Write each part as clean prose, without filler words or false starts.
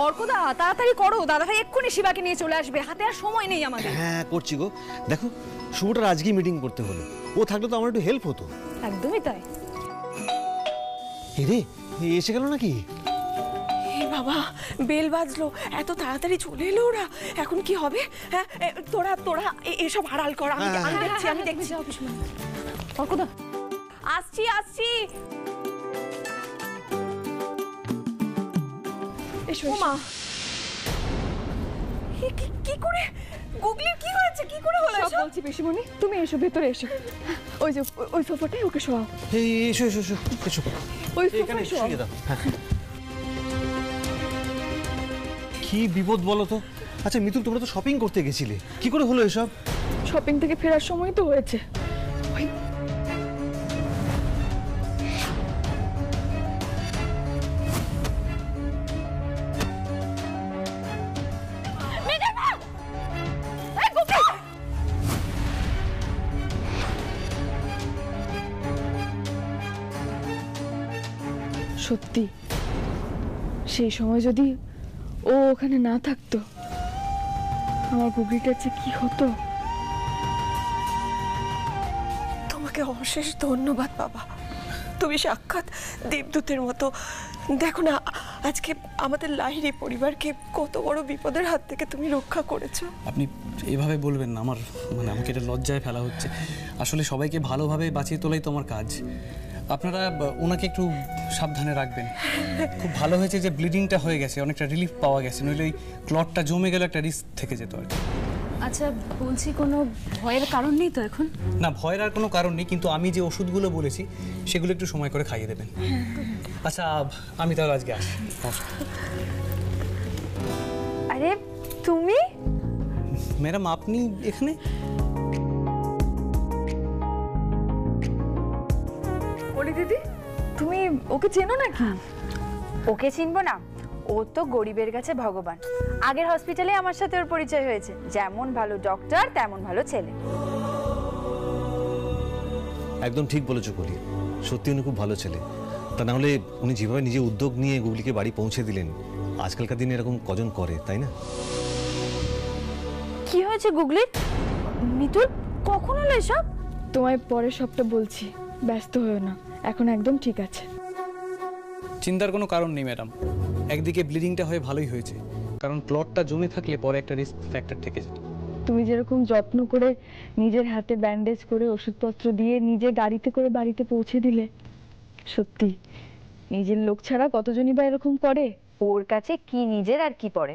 অর্কদা তাড়াতাড়ি করো, দাদা ভাই এক্ষুনি শিবাকে নিয়ে চলে আসবে, হাতে আর সময় নেই আমাদের। হ্যাঁ করছি গো। দেখো শুভটার আজকেই মিটিং করতে হলো, ও থাকলে তো আমার একটু হেল্প হতো। একদমই তাই। রে এসে গেল নাকি? বাবা বেল বাজলো, এত তাড়াতাড়ি চলে এলো ওরা, এখন কি হবে? হ্যাঁ তোরা তোরা এসব আড়াল কর, আমি দেখছি আমি দেখছি। অর্কদা আসছি আসছি। এসো মা। কি করে গুগলির কি হয়েছে, কি করে হলো? সব বলছি পিসিমণি, তুমি এসো ভেতরে এসো। ওই যে ওই সোফাটায় ওকে শোয়াও। এই এসো এসো এসো এসো, ওই সোফায় শোয়াও। কি বিপদ বলো তো? আচ্ছা মিতুল, তোমরা তো শপিং করতে গেছিলে, কি করে হলো এসব? শপিং থেকে ফেরার সময় তো হয়েছে। সত্যি সেই সময় যদি ও ওখানে না থাকতো, আমার গুগলিটার যে কি হতো। তোমাকে অশেষ ধন্যবাদ বাবা, তুমি সাক্ষাৎ দেবদূতের মতো। দেখো না আজকে আমাদের লাহিড়ী পরিবারকে কত বড় বিপদের হাত থেকে তুমি রক্ষা করেছো। আপনি এভাবে বলবেন না, আমার মানে আমাকে এটা লজ্জায় ফেলা হচ্ছে। আসলে সবাইকে ভালোভাবে বাঁচিয়ে তোলাই তো আমার কাজ। আপনারা ওনাকে একটু সাবধানে রাখবেন। খুব ভালো হয়েছে যে ব্লিডিংটা হয়ে গেছে, অনেকটা রিলিফ পাওয়া গেছে, নইলে ওই ক্লটটা জমে গেলে একটা রিস্ক থেকে যেত আর কি। আচ্ছা বলছি, কোনো ভয়ের কারণ নেই তো এখন? না, ভয়ের আর কোনো কারণ নেই, কিন্তু আমি যে ওষুধগুলো বলেছি সেগুলো একটু সময় করে খাইয়ে দেবেন। আচ্ছা আমি তাহলে আজকে আসি। আরে তুমি? ম্যাডাম আপনি এখানে? বলি দিদি, তুমি ওকে চেনো নাকি? ওকে চিনবো না? ও তো গরিবের কাছে ভগবান। আগের হসপিটালে আমার সাথে ওর পরিচয় হয়েছে। যেমন ভালো ডক্টর তেমন ভালো ছেলে। একদম ঠিক বলেছো কলি, সত্যি উনি খুব ভালো ছেলে। তা না হলে উনি যেভাবে নিজে উদ্যোগ নিয়ে গুগলিকে বাড়ি পৌঁছে দিলেন, আজকালকার দিনে এরকম কজন করে, তাই না? কি হয়েছে গুগলির? মিতুল কখন হলো এসব? তোমায় পরে সবটা বলছি, ব্যস্ত হয়েও না, এখন একদম ঠিক আছে। চিন্তার কোনো কারণ নেই ম্যাডাম, একদিকে ব্লিডিংটা হয়ে ভালোই হয়েছে, কারণ ক্লটটা জমে থাকলে পরে একটা রিস্ক ফ্যাক্টর থেকে যেত। তুমি যেরকম যত্ন করে নিজের হাতে ব্যান্ডেজ করে ওষুধপত্র দিয়ে নিজে গাড়িতে করে বাড়িতে পৌঁছে দিলে, সত্যি নিজের লোক ছাড়া কতজনই বা এরকম করে। ওর কাছে কি নিজের আর কি পড়ে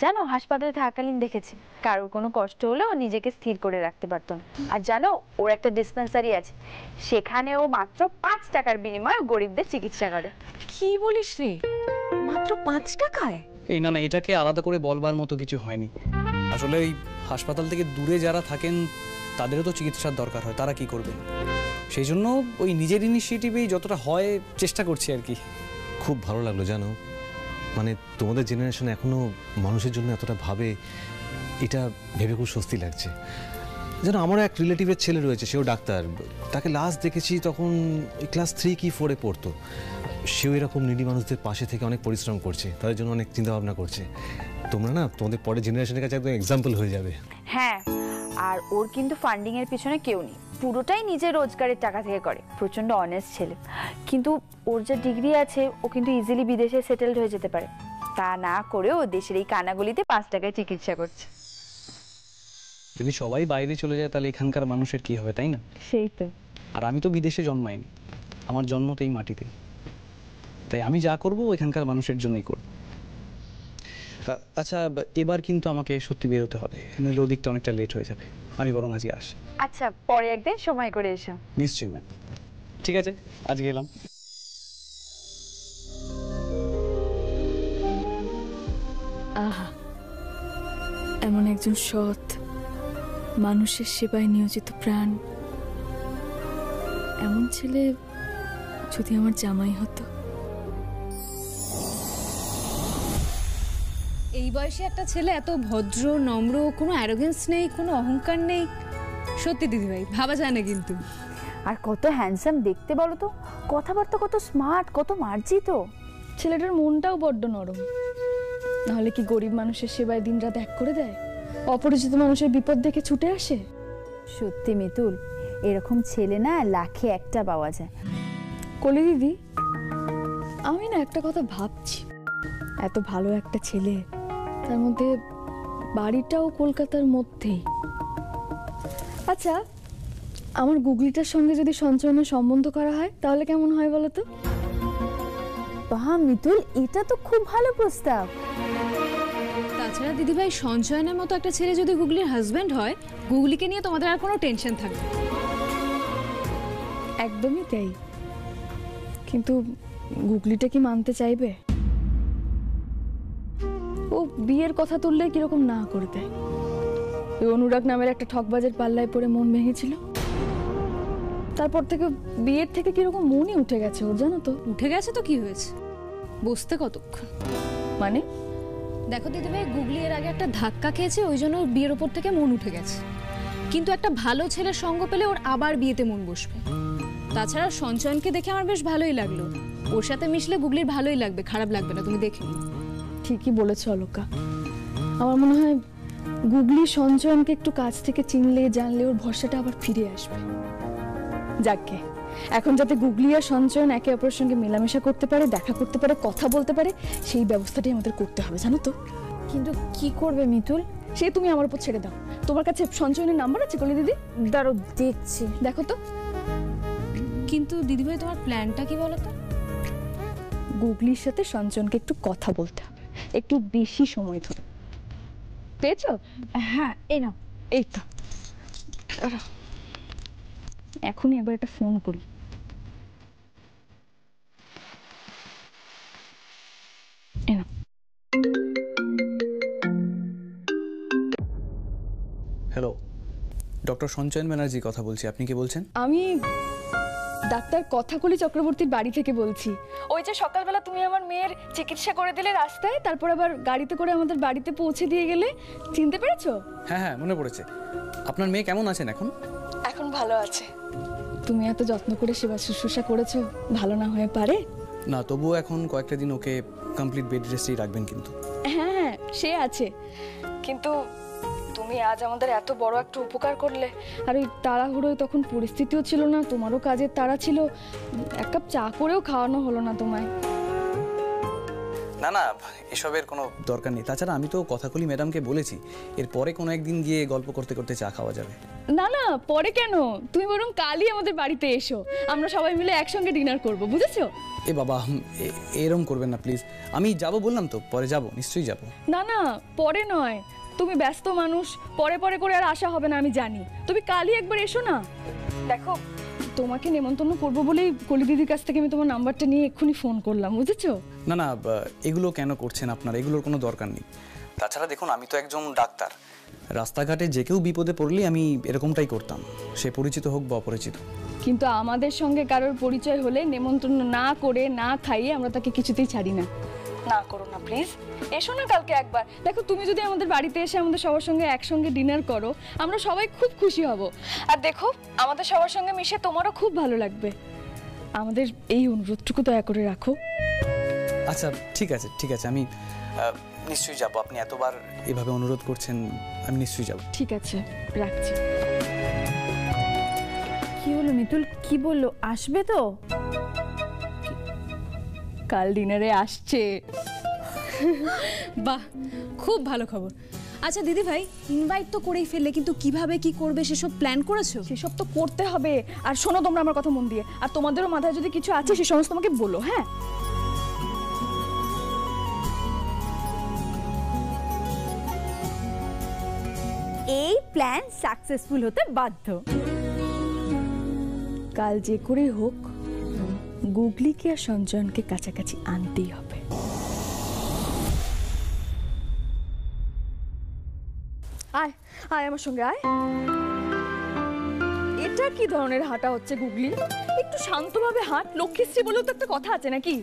জানো, হাসপাতালে থাকাকালীন দেখেছি কারোর কোনো কষ্ট হলে ও নিজেকে স্থির করে রাখতে পারতো না। আর জানো ওর একটা ডিসপেন্সারি আছে, সেখানে ও মাত্র 5 টাকার বিনিময়ে গরিবদের চিকিৎসা করে। কি বলিস রে, মাত্র 5 টাকায়? এই না না, এটাকে আলাদা করে বলবার মতো কিছু হয়নি। আসলে ওই হাসপাতাল থেকে দূরে যারা থাকেন তাদেরও তো চিকিৎসার দরকার হয়, তারা কি করবে? সেই জন্য ওই নিজের ইনিশিয়েটিভেই যতটা হয় চেষ্টা করছি আর কি। খুব ভালো লাগলো জানো, মানে তোমাদের জেনারেশন এখনো মানুষের জন্য এতটা ভাবে, এটা ভেবে খুব স্বস্তি লাগছে। যেন আমারও এক রিলেটিভের ছেলে রয়েছে, সেও ডাক্তার। তাকে লাস্ট দেখেছি তখন ক্লাস 3 কি 4-এ পড়তো। সেও এরকম নিডি মানুষদের পাশে থেকে অনেক পরিশ্রম করছে, তাদের জন্য অনেক চিন্তাভাবনা করছে। তোমরা না তোমাদের পরের জেনারেশনের কাছে একদম এক্সাম্পল হয়ে যাবে। হ্যাঁ, আর ওর কিন্তু ফান্ডিং এর পিছনে কেউ নেই, পুরোটাই নিজের রোজগারের টাকা থেকে করে। প্রচন্ড অনেস্ট ছেলে, কিন্তু ওর যে ডিগ্রি আছে ও কিন্তু ইজিলি বিদেশে সেটেলড হয়ে যেতে পারে। তা না করেও দেশের এই কানাগলিতে 5 টাকায় চিকিৎসা করছে। যদি সবাই বাইরে চলে যায় তাহলে এখানকার মানুষের কি হবে, তাই না? সেই তো। আর আমি তো বিদেশে জন্মাইনি, আমার জন্ম তো এই মাটিতে, তাই আমি যা করব এখানকার মানুষের জন্যই করব। আচ্ছা এবার কিন্তু আমাকে সত্যি বেরোতে হবে, নইলে ওদিকটা অনেকটা লেট হয়ে যাবে। আমি বরং আজকে আসি। আচ্ছা পরে একদিন সময় করে এসো। নিশ্চয়ই ম্যাম, ঠিক আছে আজকে এলাম। আহা, এমন একজন সৎ মানুষের সেবায় নিয়োজিত প্রাণ, এমন ছেলে যদি আমার জামাই হতো। এই বয়সে একটা ছেলে এত ভদ্র নম্র, কোনো অ্যারোগেন্স নেই, কোনো অহংকার নেই। সত্যি দিদিভাই ভাবা যায় না কিন্তু। আর কত হ্যান্ডসাম দেখতে বলো তো, কথাবার্তা কত স্মার্ট, কত মার্জিত। ছেলেটার মনটাও বড্ড নরম। নাহলে কি গরিব মানুষের সেবায় দিনরাত এক করে দেয়? অপরিচিত মানুষের বিপদ দেখে ছুটে আসে? সত্যি মিতুল, এরকম ছেলে না লাখে একটা পাওয়া যায়। কলি দিদি, আমি না একটা কথা ভাবছি, এত ভালো একটা ছেলে, তার মধ্যে বাড়িটাও কলকাতার মধ্যেই। আচ্ছা, আমার গুগলিটার সঙ্গে যদি সঞ্চয়নের সম্বন্ধ করা হয় তাহলে কেমন হয় বলো তো? বাহ মিতুল, এটা তো খুব ভালো প্রস্তাব। তাছাড়া দিদিভাই, সঞ্চয়নের মতো একটা ছেলে যদি গুগলির হাজবেন্ড হয়, গুগলিকে নিয়ে তোমাদের আর কোনো টেনশন থাকবে না। একদমই তাই, কিন্তু গুগলিটা কি মানতে চাইবে? ও বিয়ের কথা তুললে কিরকম না করে দেয়। ওই অনুরাগ নামের একটা ঠকবাজের পাল্লায় পড়ে মন ভেঙেছিল, তারপর থেকে বিয়ের থেকে কিরকম মনই উঠে গেছে ওর, জানো তো? উঠে গেছে তো কি হয়েছে, বসতে কতক্ষণ। মানে দেখো দিদিভাই, গুগলি এর আগে একটা ধাক্কা খেয়েছে, ওই জন্য ওর বিয়ের ওপর থেকে মন উঠে গেছে। কিন্তু একটা ভালো ছেলের সঙ্গ পেলে ওর আবার বিয়েতে মন বসবে। তাছাড়া সঞ্চয়নকে দেখে আমার বেশ ভালোই লাগলো, ওর সাথে মিশলে গুগলির ভালোই লাগবে, খারাপ লাগবে না, তুমি দেখে নিও। ঠিকই বলেছ অলকা, আমার মনে হয় গুগলি সঞ্চয়নকে একটু কাছ থেকে চিনলে জানলে ওর ভরসাটা আবার ফিরে আসবে। যাকে এখন যাতে গুগলি আর সঞ্চয়ন একে অপরের সঙ্গে মেলামেশা করতে পারে, দেখা করতে পারে, কথা বলতে পারে, সেই ব্যবস্থাটাই আমাদের করতে হবে, জানো তো? কিন্তু কি করবে মিতুল? সে তুমি আমার উপর ছেড়ে দাও। তোমার কাছে সঞ্চয়নের নাম্বার আছে কলি দিদি? দাঁড়ো দেখছি। দেখো তো। কিন্তু দিদিভাই, তোমার প্ল্যানটা কি বলো তো? গুগলির সাথে সঞ্চয়নকে একটু কথা বলতে হবে, একটু বেশি সময় ধরে। পেয়েছো? হ্যাঁ, এই নাও। এই তো, এখনই একবার একটা ফোন করি। হ্যালো, ডক্টর সঞ্চয়ন ব্যানার্জি কথা বলছি, আপনি কি বলছেন? আমি ডাক্তার কথাকলি চক্রবর্তীর বাড়ি থেকে বলছি। ওই যে সকালবেলা তুমি আমার মেয়ের চিকিৎসা করে দিলে রাস্তায়, তারপর আবার গাড়িতে করে আমাদের বাড়িতে পৌঁছে দিয়ে গেলে, চিনতে পেরেছো? হ্যাঁ হ্যাঁ, মনে পড়েছে। আপনার মেয়ে কেমন আছেন এখন? এখন ভালো আছে। তুমি এত যত্ন করে সেবা শুশ্রূষা করেছো, ভালো না হয়ে পারে? না, তবুও এখন কয়েকটা দিন ওকে কমপ্লিট বেড রেস্টেই রাখবেন কিন্তু। হ্যাঁ হ্যাঁ, সে আছে, কিন্তু তুমি আজ আমাদের এত বড় একটা উপকার করলে, আর ওই তাড়াহুড়োয় তখন পরিস্থিতিও ছিল না, তোমারও কাজের তাড়া ছিল, এক কাপ চা করেও খাওয়ানো হলো না তোমায়। না না, এসবের কোনো দরকার নেই। তাছাড়া আমি তো কথাকলি ম্যাডামকে বলেছি, এরপরে কোনো একদিন গিয়ে গল্প করতে করতে চা খাওয়া যাবে। না না, পরে কেন, তুমি বরং কালই আমাদের বাড়িতে এসো, আমরা সবাই মিলে একসঙ্গে ডিনার করব, বুঝেছো? এ বাবা, এরম করবেন না প্লিজ। আমি যাব বললাম তো, পরে যাব, নিশ্চয়ই যাব। না না, পরে নয়, তুমি ব্যস্ত মানুষ, পরে পরে করে আর আসা হবে না, আমি জানি। তুমি কালই একবার এসো না। দেখো, তোমাকে নেমন্তন্ন করবো বলেই কলি দিদির কাছ থেকে আমি তোমার নাম্বারটা নিয়ে এক্ষুনি ফোন করলাম, বুঝেছো? না না, এগুলো কেন করছেন আপনারা? এগুলোর কোনো দরকার নেই। তাছাড়া দেখুন, আমি তো একজন ডাক্তার, রাস্তাঘাটে যে কেউ বিপদে পড়লেই আমি এরকমটাই করতাম, সে পরিচিত হোক বা অপরিচিত। কিন্তু আমাদের সঙ্গে কারোর পরিচয় হলে নেমন্তন্ন না করে, না খাইয়ে আমরা তাকে কিছুতেই ছাড়ি না। না করো না প্লিজ, এসো না কালকে একবার। দেখো, তুমি যদি আমাদের বাড়িতে এসে আমাদের সবার সঙ্গে একসঙ্গে ডিনার করো, আমরা সবাই খুব খুশি হব। আর দেখো, আমাদের সবার সঙ্গে মিশে তোমারও খুব ভালো লাগবে। আমাদের এই অনুরোধটুকু দয়া করে রাখো। আচ্ছা, ঠিক আছে ঠিক আছে, আমি নিশ্চয়ই যাব। আপনি এতবার এভাবে অনুরোধ করছেন, আমি নিশ্চয়ই যাব। ঠিক আছে, রাখছি। কি হলো মিতুল, কি বললো? আসবে তো? কাল ডিনারে আসছে। বাহ, খুব ভালো খবর। আচ্ছা দিদিভাই, ইনভাইট তো করেই ফেললে, কিন্তু কিভাবে কি করবে সেসব প্ল্যান করেছো? সেসব তো করতে হবে। আর শোনো তোমরা আমার কথা মন দিয়ে, আর তোমাদেরও মাথায় যদি কিছু আছে সে সমস্ত আমাকে বলো, হ্যাঁ? এই প্ল্যান সাকসেসফুল হতে বাধ্য। কাল যে করেই হোক গুগলিকে আর সঞ্চয়নকে কাছাকাছি আনতেই হবে। আয় আয় আমার সঙ্গে আয়। এটা কি ধরনের হাঁটা হচ্ছে গুগলি? একটু শান্তভাবে হাঁট, লক্ষ্মীশ্রী বলেও তো একটা কথা আছে নাকি?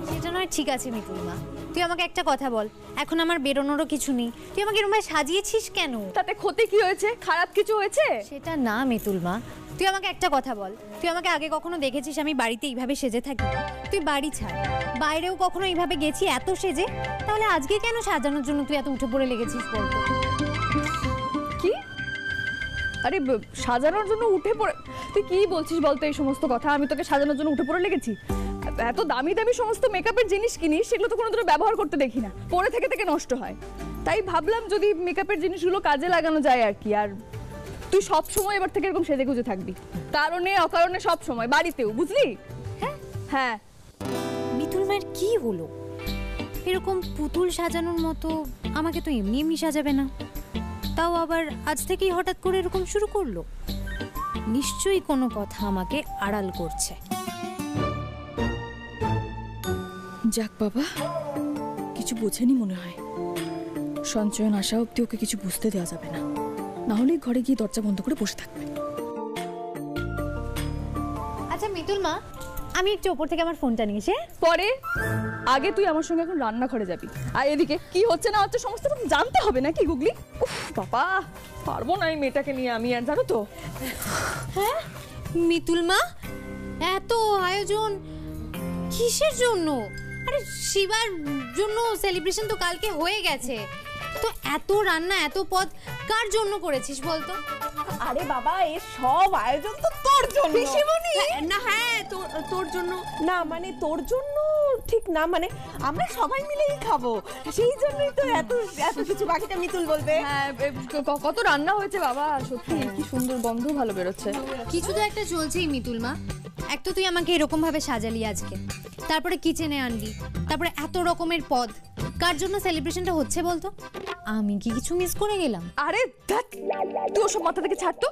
সেটা নয়, ঠিক আছে মিতুল মা, তুই আমাকে একটা কথা বল, এখন আমার বেরোনোরও কিছু নেই, তুই আমাকে এরকম ভাবে সাজিয়েছিস কেন? তাতে ক্ষতি কি হয়েছে? খারাপ কিছু হয়েছে? সেটা না মিতুল মা, তুই আমাকে একটা কথা বল, তুই আমাকে আগে কখনো দেখেছিস আমি বাড়িতে এইভাবে সেজে থাকি? তুই বাড়ি ছাড়, বাইরেও কখনো এইভাবে গেছি এত সেজে, তাহলে আজকে কেন সাজানোর জন্য তুই এত উঠে পড়ে লেগেছিস বলতো? কি? আরে সাজানোর জন্য উঠে পড়ে? তুই কি বলছিস বলতো এই সমস্ত কথা? আমি তোকে সাজানোর জন্য উঠে পড়ে লেগেছি? এত দামি দামি সমস্ত মেকআপের জিনিস কিনিস, সেগুলো তো কোনোদিনও ব্যবহার করতে দেখি না, পরে থেকে থেকে নষ্ট হয়। তাই ভাবলাম যদি মেকআপের জিনিসগুলো কাজে লাগানো যায় আর কি। আর তুই সব সময় এবার থেকে এরকম সেজে গুজে থাকবি, কারণে অকারণে সব সময়, বাড়িতেও, বুঝলি? হ্যাঁ হ্যাঁ। মিতুল মায়ের কি হলো? এরকম পুতুল সাজানোর মতো আমাকে তো এমনি এমনি সাজাবে না, তাও আবার আজ থেকেই হঠাৎ করে এরকম শুরু করলো। নিশ্চয়ই কোনো কথা আমাকে আড়াল করছে। যাক বাবা, কিছু বোঝেনি মনে হয়। সঞ্চয়ন আসা অব্দি ওকে কিছু বুঝতে দেওয়া যাবে না, না হলে ঘরে গিয়ে দরজা বন্ধ করে বসে থাকবে। আচ্ছা মিতুল মা, আমি একটু ওপর থেকে আমার ফোনটা নিয়ে এসে পরে, আগে তুই আমার সঙ্গে এখন রান্নাঘরে যাবি। আর এদিকে কি হচ্ছে না হচ্ছে সমস্ত কিছু জানতে হবে নাকি গুগলি? উফ বাবা, পারবো না এই মেয়েটাকে নিয়ে আমি, আর জানো তো। হ্যাঁ মিতুল মা, এত আয়োজন কিসের জন্য? আরে শিবার জন্য সেলিব্রেশন তো কালকে হয়ে গেছে, তো এত রান্না এত পদ কার জন্য করেছিস বলতো? আরে বাবা, এই সব আয়োজন তো তোর জন্য। পিসিমণি না, হ্যাঁ তোর জন্য না, মানে তোর জন্য ঠিক না, মানে আমরা সবাই মিলেই খাবো, সেই জন্যই তো এত এত কিছু। বাকিটা মিতুল বলবে। হ্যাঁ, কত রান্না হয়েছে বাবা, সত্যি কি সুন্দর গন্ধ ভালো বেরোচ্ছে। কিছু তো একটা চলছেই মিতুল মা। এক তো তুই আমাকে এরকম ভাবে সাজালি আজকে, তারপরে কিচেনে আনলি, তারপরে এত রকমের পদ, কার জন্য সেলিব্রেশনটা হচ্ছে বলতো? আমি কি কিছু মিস করে গেলাম? আরে ধ্যাৎ, তুই ওসব মাথা থেকে ছাড় তো।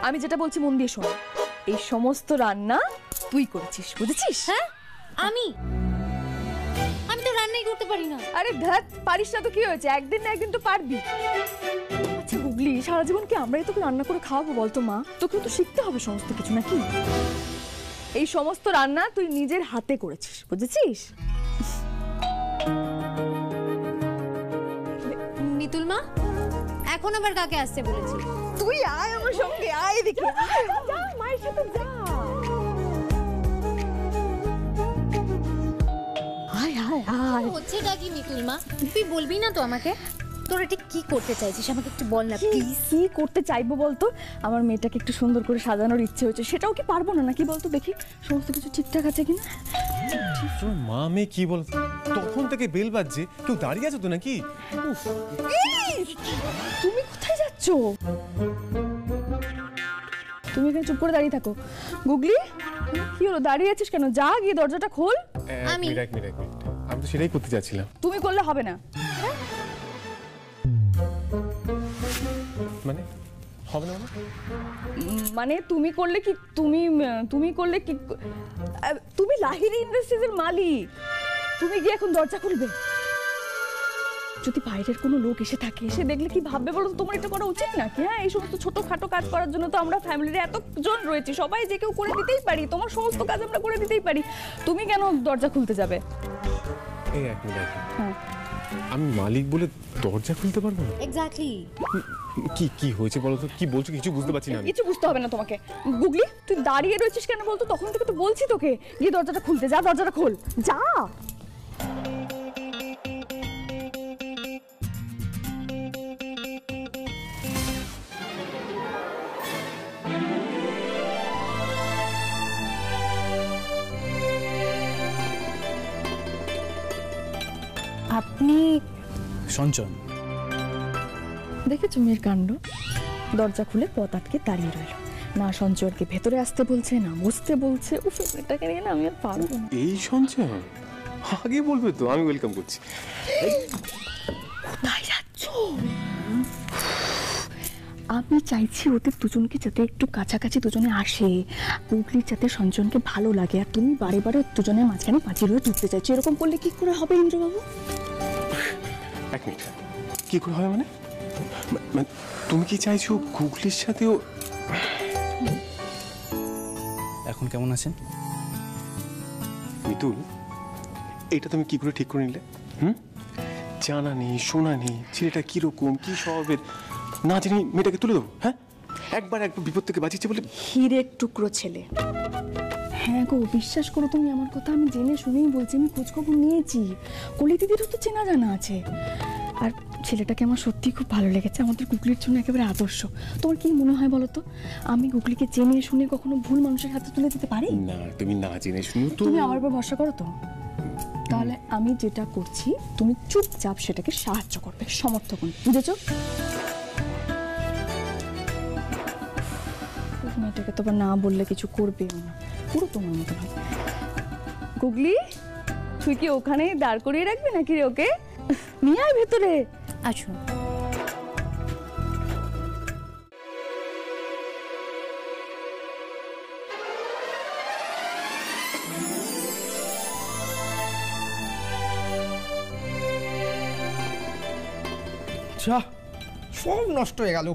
আমি যেটা বলছি মন দিয়ে শোন, এই সমস্ত রান্না তুই করেছিস, বুঝেছিস? হ্যাঁ, আমি তো রান্নাই করতে পারি না। আরে ধ্যাৎ, পারিস না তো কি হয়েছে, একদিন না একদিন তো পারবি। আচ্ছা গুগলি, সারা জীবন কি আমরাই তোকে রান্না করে খাওয়াবো বলতো মা? তোকে তো শিখতে হবে সমস্ত কিছু, নাকি? এই সমস্ত রান্না তুই নিজের হাতে করেছিস, বুঝেছিস? মিতুল মা, এখন আবার কাকে আসতে বলেছি? তুই আয় আমার সঙ্গে, আয় এদিকে, যা মায়ের সাথে যা। আয় আয় আয়। হচ্ছেটা কি মিতুল মা? তুই বলবি না তো আমাকে? তোরা ঠিক কি করতে চাইছিস আমাকে একটু বল না প্লিজ। কি করতে চাইবো বলতো? আমার মেয়েটাকে একটু সুন্দর করে সাজানোর ইচ্ছে হয়েছে, সেটাও কি পারবো না নাকি বলতো? দেখি সমস্ত কিছু ঠিকঠাক আছে কিনা। মা মেয়ে কি বল, তখন থেকে বেল বাজছে, কেউ দাঁড়িয়ে আছে তো নাকি? তুমি কোথায় যাচ্ছ? তুমি এখানে চুপ করে দাঁড়িয়ে থাকো। গুগলি, কি হলো, দাঁড়িয়ে আছিস কেন? যা গিয়ে দরজাটা খোল। আমি এক মিনিট, আমি তো সেটাই করতে চাচ্ছিলাম। তুমি করলে হবে না। মানে হবে না মানে তুমি করলে কি, তুমি করলে কি? তুমি লাহিড়ী ইন্ডাস্ট্রিজের মালিক, তুমি গিয়ে এখন দরজা খুলবে? যদি বাইরের কোনো লোক এসে থাকে, এসে দেখলে কি ভাববে বলো তো? তোমার এটা করা উচিত নাকি? হ্যাঁ, এই সমস্ত ছোটখাটো কাজ করার জন্য তো আমরা ফ্যামিলির এতজন রয়েছি, সবাই যে কেউ করে দিতেই পারি, তোমার সমস্ত কাজ আমরা করে দিতেই পারি। তুমি কেন দরজা খুলতে যাবে? এই এক মিনিট, হ্যাঁ, আমি মালিক বলে দরজা খুলতে পারবো না? এক্স্যাক্টলি। কি হয়েছে বলো তো, কি বলছো কিছু বুঝতে পারছি না। কিছু বুঝতে হবে না তোমাকে। গুগলি, তুই দাঁড়িয়ে রয়েছিস কেন বলতো? তখন থেকে তো বলছি তোকে গিয়ে দরজাটা খুলতে, যা দরজাটা খোল, যা। আপনি সঞ্চয়ন, দেখেছো মেয়ের কাণ্ড? দরজা খুলে পথ আটকে দাঁড়িয়ে রইল, না সঞ্চয়কে ভেতরে আসতে বলছে, না বসতে বলছে। উফ, এটাকে নিয়ে না আমি আর পারবো না। এই সঞ্চয় আগে বলবে তো, আমি ওয়েলকাম করছি। কোথায় যাচ্ছ? আমি চাইছি ওদের দুজনকে যাতে একটু কাছাকাছি দুজনে আসে, গুগলির যাতে সঞ্চয়নকে ভালো লাগে, আর তুমি বারে বারে দুজনের মাঝখানে পাঁচিল হয়ে ঢুকতে চাইছো। এরকম করলে কি করে হবে ইন্দ্রবাবু? এক মিনিট, কি করে হবে? মানে তুমি কি চাইছো গুগলির সাথেও? এখন কেমন আছেন মিতুল? এটা তুমি কি করে ঠিক করে নিলে? জানা নেই, শোনা নেই, ছেলেটা কিরকম, কি স্বভাবের, না জানি মেয়েটাকে তুলে দেবো? হ্যাঁ, একবার বিপদ থেকে বাঁচিয়েছে বলে। হীরের টুকরো ছেলে, হ্যাঁ গো, বিশ্বাস করো তুমি আমার কথা, আমি জেনে শুনেই বলছি, আমি খোঁজখবর নিয়েছি। কলি দিদিরও তো চেনা জানা আছে। আর ছেলেটাকে আমার সত্যিই খুব ভালো লেগেছে, আমাদের গুগলির জন্য একেবারে আদর্শ। তোমার কি মনে হয় বলো তো, আমি গুগলিকে জেনে শুনে কখনো ভুল মানুষের হাতে তুলে দিতে পারি? না, তুমি না জেনে শুনো তো। তুমি আমার উপর ভরসা করো তো? তাহলে আমি যেটা করছি তুমি চুপচাপ সেটাকে সাহায্য করবে, সমর্থন, বুঝেছো? মেয়েটাকে তো না বললে কিছু করবেও না, পুরো তোমার মতো হয়। গুগলি, তুই কি ওখানেই দাঁড় করিয়ে রাখবি নাকি রে ওকে? নিয়ে আয় ভেতরে। আসুন। যা, সব নষ্ট হয়ে গেল।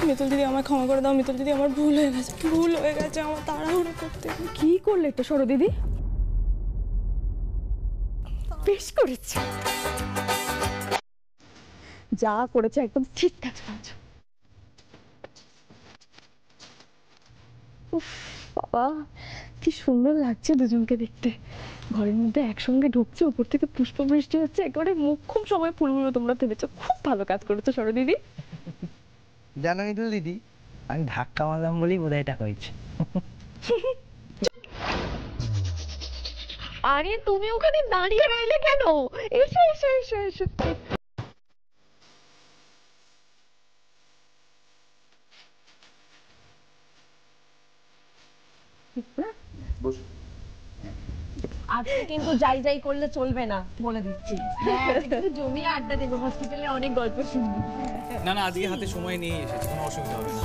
মিতুল দিদি আমায় ক্ষমা করে দাও। মিতুল দিদি, আমার ভুল হয়ে গেছে, আমার তাড়াহুড়ো করতে। কি করলে এটা সরো দিদি? বেশ করেছে, যা করেছে একদম ঠিক কাজ করেছে। উফ বাবা, কি সুন্দর লাগছে দুজনকে দেখতে। ঘরের মধ্যে একসঙ্গে ঢুকছে, উপর থেকে পুষ্প বৃষ্টি হচ্ছে, একেবারে মোক্ষম সময় ফুলগুলো তোমরা ভেবেছো। খুব ভালো কাজ করেছো সরো দিদি। জানো মিতুল দিদি, আমি ধাক্কা মারলাম বলেই বোধহয় এটা হয়েছে। আরে তুমি ওখানে দাঁড়িয়ে রইলে কেন? এসো এসো এসো এসো। আজকে কিন্তু যাই যাই করলে চলবে না, বলে দিচ্ছি। জমিয়ে আড্ডা দেবো, হসপিটালে অনেক গল্প শুনবো। না না, আজকে হাতে সময় নিয়ে এসেছি, কোনো অসুবিধা হবে না।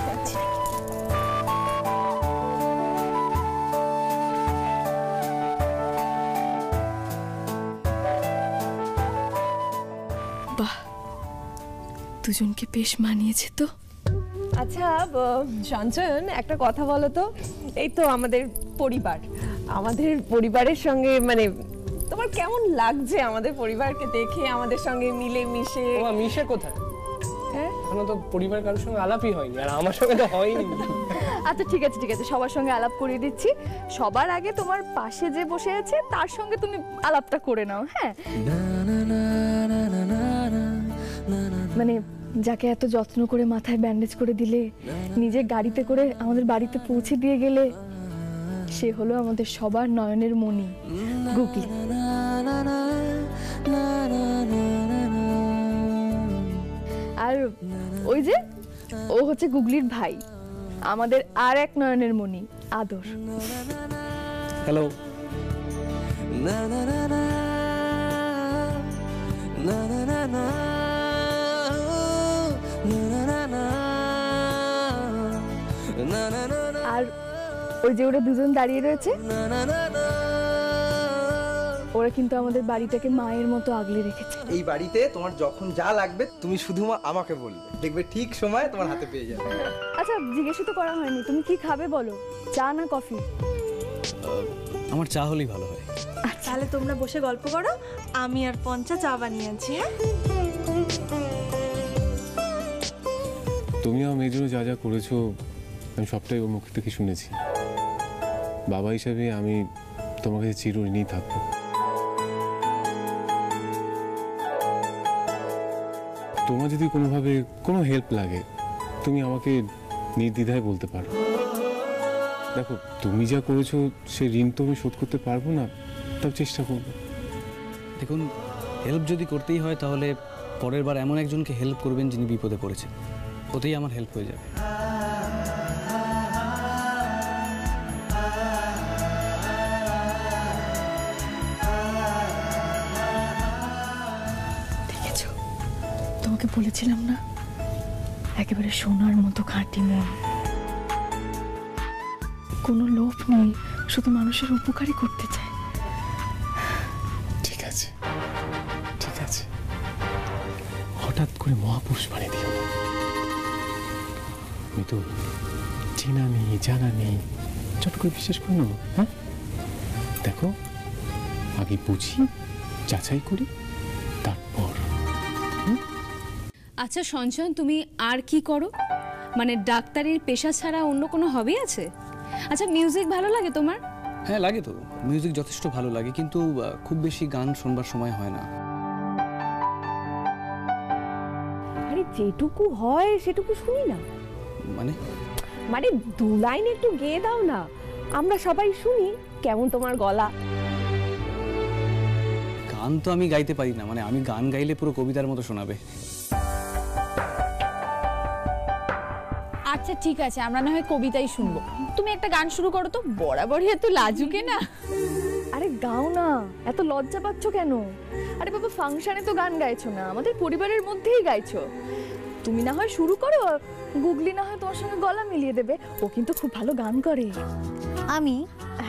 বাহ, দুজনকে বেশ মানিয়েছে তো। আচ্ছা সঞ্চয়ন, একটা কথা বলো তো, এই তো আমাদের পরিবারের সঙ্গে মানে তোমার কেমন লাগছে আমাদের পরিবারকে দেখে, আমাদের সঙ্গে মিলে মিশে? মিশে কোথায়? হ্যাঁ, এখনো তো পরিবার কারোর সঙ্গে আলাপই হয়নি, আর আমার সঙ্গে তো হয়নি। আচ্ছা ঠিক আছে ঠিক আছে, সবার সঙ্গে আলাপ করিয়ে দিচ্ছি। সবার আগে তোমার পাশে যে বসে আছে তার সঙ্গে তুমি আলাপটা করে নাও। হ্যাঁ, মানে যাকে এত যত্ন করে মাথায় ব্যান্ডেজ করে দিলে, নিজে গাড়িতে করে আমাদের বাড়িতে পৌঁছে দিয়ে গেলে, সে হলো আমাদের সবার নয়নের মণি, গুগলি। আর ওই যে ও হচ্ছে গুগলির ভাই, আমাদের আর এক নয়নের মণি, আদর। হ্যালো। আর ওই যে ওরা দুজন দাঁড়িয়ে রয়েছে, ওরা কিন্তু আমাদের বাড়িটাকে মায়ের মতো আগলে রেখেছে। এই বাড়িতে তোমার যখন যা লাগবে তুমি শুধু আমাকে বলবে, দেখবে ঠিক সময় তোমার হাতে পেয়ে যাবে। আচ্ছা, জিজ্ঞেস তো করা হয়নি, তুমি কি খাবে বলো, চা না কফি? আমার চা হলেই ভালো হয়। তাহলে তোমরা বসে গল্প করো, আমি আর পঞ্চা চা বানিয়ে আনছি। হ্যাঁ, তুমি আমার মেয়ের জন্য যা যা করেছো আমি সবটাই ওর মুখ থেকে শুনেছি। বাবা হিসাবে আমি তোমার কাছে চিরঋণী থাকবো। তোমার যদি কোনোভাবে কোনো হেল্প লাগে তুমি আমাকে নির্দ্বিধায় বলতে পারো। দেখো, তুমি যা করেছো সে ঋণ তো আমি শোধ করতে পারবো না, তাও চেষ্টা করবো। দেখুন, হেল্প যদি করতেই হয় তাহলে পরের বার এমন একজনকে হেল্প করবেন যিনি বিপদে পড়েছেন, ওতেই আমার হেল্প হয়ে যাবে। দেখেছো, তোমাকে বলেছিলাম না, একেবারে সোনার মতো খাঁটি মন, কোনো লোভ নেই, শুধু মানুষের উপকারই করতে চায়। ঠিক আছে ঠিক আছে, হঠাৎ করে মহাপুরুষ বানিয়ে দিও না। মিতুল, চেনা নেই জানা নেই, চট করে বিশ্বাস করো না। হ্যাঁ, দেখো আগে বুঝি, যাচাই করি, তারপর। আচ্ছা সঞ্চয়ন, তুমি আর কি করো? মানে ডাক্তারির পেশা ছাড়া অন্য কোনো হবি আছে? আচ্ছা, মিউজিক ভালো লাগে তোমার? হ্যাঁ লাগে তো, মিউজিক যথেষ্ট ভালো লাগে, কিন্তু খুব বেশি গান শুনবার সময় হয় না। আরে যেটুকু হয় সেটুকু শুনি না। মানে মানে 2 লাইন একটু গেয়ে দাও না, আমরা সবাই শুনি কেমন তোমার গলা। গান তো আমি গাইতে পারি না, মানে আমি গান গাইলে পুরো কবিতার মতো শোনাবে। আচ্ছা ঠিক আছে, আমরা না হয় কবিতাই শুনবো, তুমি একটা গান শুরু করো তো। বরাবরই এত লাজুকে না। আরে গাও না, এত লজ্জা পাচ্ছ কেন? আরে বাবা, ফাংশনে তো গান গাইছো না, আমাদের পরিবারের মধ্যেই গাইছো। তুমি না হয় শুরু করো, গুগলি না হয় তোমার সঙ্গে গলা মিলিয়ে দেবে, ও কিন্তু খুব ভালো গান করে। আমি?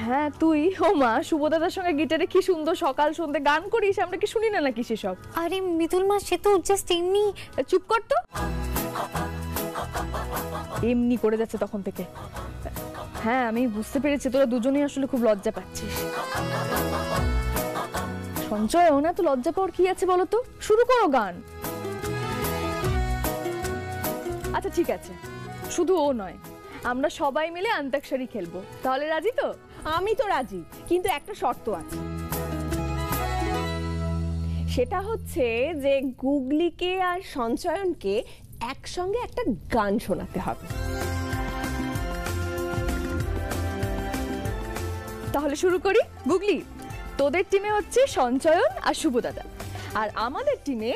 হ্যাঁ তুই। ও মা, শুভদাদার সঙ্গে গিটারে কি সুন্দর সকাল সন্ধ্যে গান করিস, আমরা কি শুনি না নাকি সেসব? আরে মিতুল মা, সে তো জাস্ট এমনি। চুপ কর তো। এমনি করে যাচ্ছে তখন থেকে। হ্যাঁ আমি বুঝতে পেরেছি, তোরা দুজনেই আসলে খুব লজ্জা পাচ্ছিস। সঞ্চয়, না তো লজ্জা পাওয়ার কি আছে বলো তো? শুরু করো গান। আচ্ছা ঠিক আছে, শুধু ও নয়, আমরা সবাই মিলে অন্তাক্ষরী খেলবো, তাহলে রাজি তো? আমি তো রাজি, কিন্তু একটা শর্ত আছে। সেটা হচ্ছে যে গুগলিকে আর সঞ্চয়নকে একসঙ্গে একটা গান শোনাতে হবে। তাহলে শুরু করি। গুগলি, তোদের টিমে হচ্ছে সঞ্চয়ন আর শুভদাদা, আর আমাদের টিমে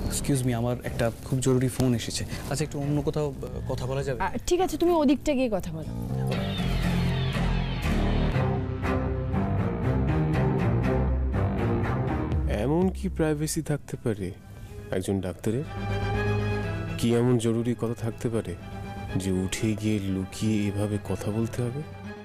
এক্সকিউজ মি, আমার একটা খুব জরুরি ফোন এসেছে। আচ্ছা, একটু অন্য কোথাও কথা বলা যাবে? ঠিক আছে, তুমি ওদিকটা গিয়ে কথা বলো। এমন কি প্রাইভেসি থাকতে পারে একজন ডাক্তারের? কি এমন জরুরি কথা থাকতে পারে যে উঠে গিয়ে লুকিয়ে এভাবে কথা বলতে হবে?